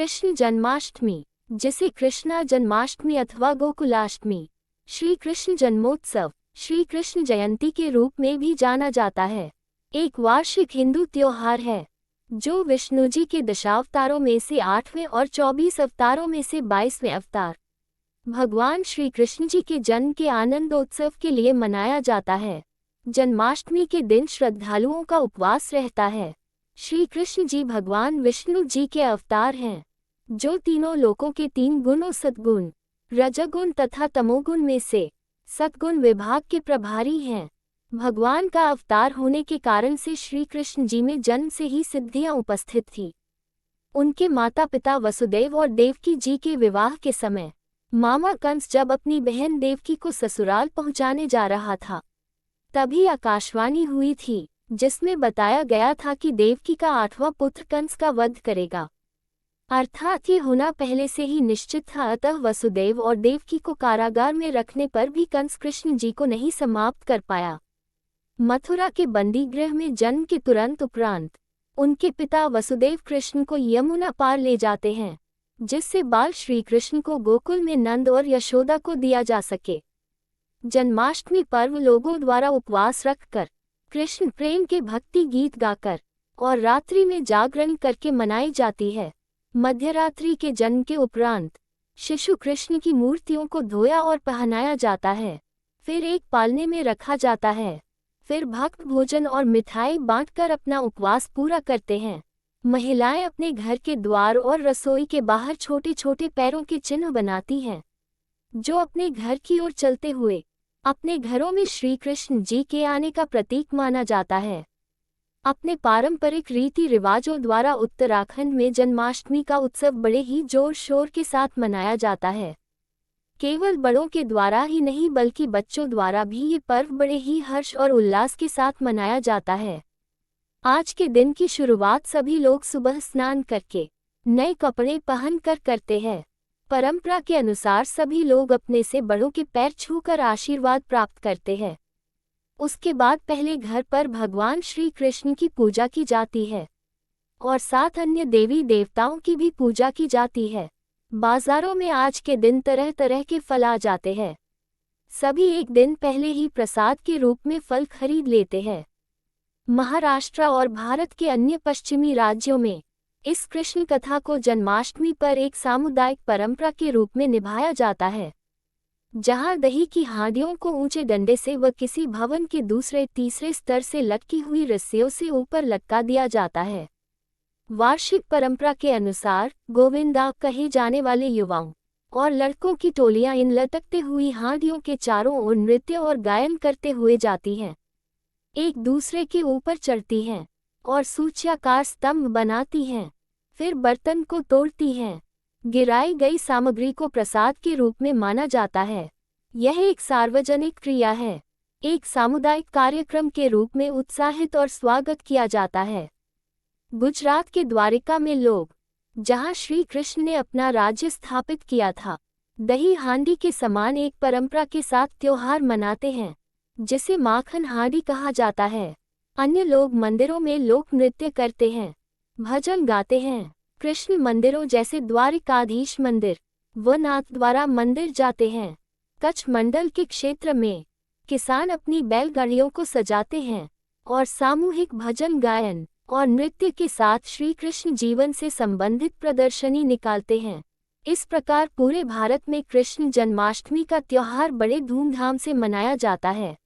कृष्ण जन्माष्टमी, जिसे कृष्णा जन्माष्टमी अथवा गोकुलाष्टमी, श्री कृष्ण जन्मोत्सव, श्री कृष्ण जयंती के रूप में भी जाना जाता है, एक वार्षिक हिंदू त्योहार है जो विष्णुजी के दशावतारों में से 8वें और 24 अवतारों में से 22वें अवतार भगवान श्री कृष्ण जी के जन्म के आनंदोत्सव के लिए मनाया जाता है। जन्माष्टमी के दिन श्रद्धालुओं का उपवास रहता है। श्री कृष्ण जी भगवान विष्णु जी के अवतार हैं, जो तीनों लोकों के 3 गुणों सद्गुण, रजगुण तथा तमोगुण में से सद्गुण विभाग के प्रभारी हैं। भगवान का अवतार होने के कारण से श्री कृष्ण जी में जन्म से ही सिद्धियां उपस्थित थी। उनके माता पिता वसुदेव और देवकी जी के विवाह के समय मामा कंस जब अपनी बहन देवकी को ससुराल पहुंचाने जा रहा था, तभी आकाशवाणी हुई थी जिसमें बताया गया था कि देवकी का 8वां पुत्र कंस का वध करेगा। अर्थात ये होना पहले से ही निश्चित था। अतः वसुदेव और देवकी को कारागार में रखने पर भी कंस कृष्ण जी को नहीं समाप्त कर पाया। मथुरा के बंदी गृह में जन्म के तुरंत उपरांत उनके पिता वसुदेव कृष्ण को यमुना पार ले जाते हैं, जिससे बाल श्री कृष्ण को गोकुल में नंद और यशोदा को दिया जा सके। जन्माष्टमी पर्व लोगों द्वारा उपवास रखकर, कृष्ण प्रेम के भक्ति गीत गाकर और रात्रि में जागरण करके मनाई जाती है। मध्यरात्रि के जन्म के उपरांत शिशु कृष्ण की मूर्तियों को धोया और पहनाया जाता है, फिर एक पालने में रखा जाता है। फिर भक्त भोजन और मिठाई बांटकर अपना उपवास पूरा करते हैं। महिलाएं अपने घर के द्वार और रसोई के बाहर छोटे छोटे पैरों के चिन्ह बनाती हैं, जो अपने घर की ओर चलते हुए अपने घरों में श्री कृष्ण जी के आने का प्रतीक माना जाता है। अपने पारंपरिक रीति रिवाजों द्वारा उत्तराखंड में जन्माष्टमी का उत्सव बड़े ही जोर शोर के साथ मनाया जाता है। केवल बड़ों के द्वारा ही नहीं बल्कि बच्चों द्वारा भी ये पर्व बड़े ही हर्ष और उल्लास के साथ मनाया जाता है। आज के दिन की शुरुआत सभी लोग सुबह स्नान करके नए कपड़े पहनकर करते हैं। परंपरा के अनुसार सभी लोग अपने से बड़ों के पैर छूकर आशीर्वाद प्राप्त करते हैं। उसके बाद पहले घर पर भगवान श्री कृष्ण की पूजा की जाती है और साथ अन्य देवी देवताओं की भी पूजा की जाती है। बाजारों में आज के दिन तरह तरह के फल आ जाते हैं। सभी एक दिन पहले ही प्रसाद के रूप में फल खरीद लेते हैं। महाराष्ट्र और भारत के अन्य पश्चिमी राज्यों में इस कृष्ण कथा को जन्माष्टमी पर एक सामुदायिक परंपरा के रूप में निभाया जाता है, जहां दही की हांडियों को ऊंचे डंडे से व किसी भवन के दूसरे तीसरे स्तर से लटकी हुई रस्सियों से ऊपर लटका दिया जाता है। वार्षिक परंपरा के अनुसार गोविंदा कहे जाने वाले युवाओं और लड़कों की टोलियां इन लटकते हुई हांडियों के चारों ओर नृत्य और गायन करते हुए जाती हैं, एक दूसरे के ऊपर चढ़ती हैं और सूच्याकार स्तंभ बनाती हैं, फिर बर्तन को तोड़ती हैं। गिराई गई सामग्री को प्रसाद के रूप में माना जाता है। यह एक सार्वजनिक क्रिया है, एक सामुदायिक कार्यक्रम के रूप में उत्साहित और स्वागत किया जाता है। गुजरात के द्वारिका में लोग, जहां श्री कृष्ण ने अपना राज्य स्थापित किया था, दही हांडी के समान एक परंपरा के साथ त्योहार मनाते हैं, जिसे माखन हांडी कहा जाता है। अन्य लोग मंदिरों में लोक नृत्य करते हैं, भजन गाते हैं। कृष्ण मंदिरों जैसे द्वारिकाधीश मंदिर व नाथद्वारा मंदिर जाते हैं। कच्छ मंडल के क्षेत्र में किसान अपनी बैलगाड़ियों को सजाते हैं और सामूहिक भजन गायन और नृत्य के साथ श्री कृष्ण जीवन से संबंधित प्रदर्शनी निकालते हैं। इस प्रकार पूरे भारत में कृष्ण जन्माष्टमी का त्योहार बड़े धूमधाम से मनाया जाता है।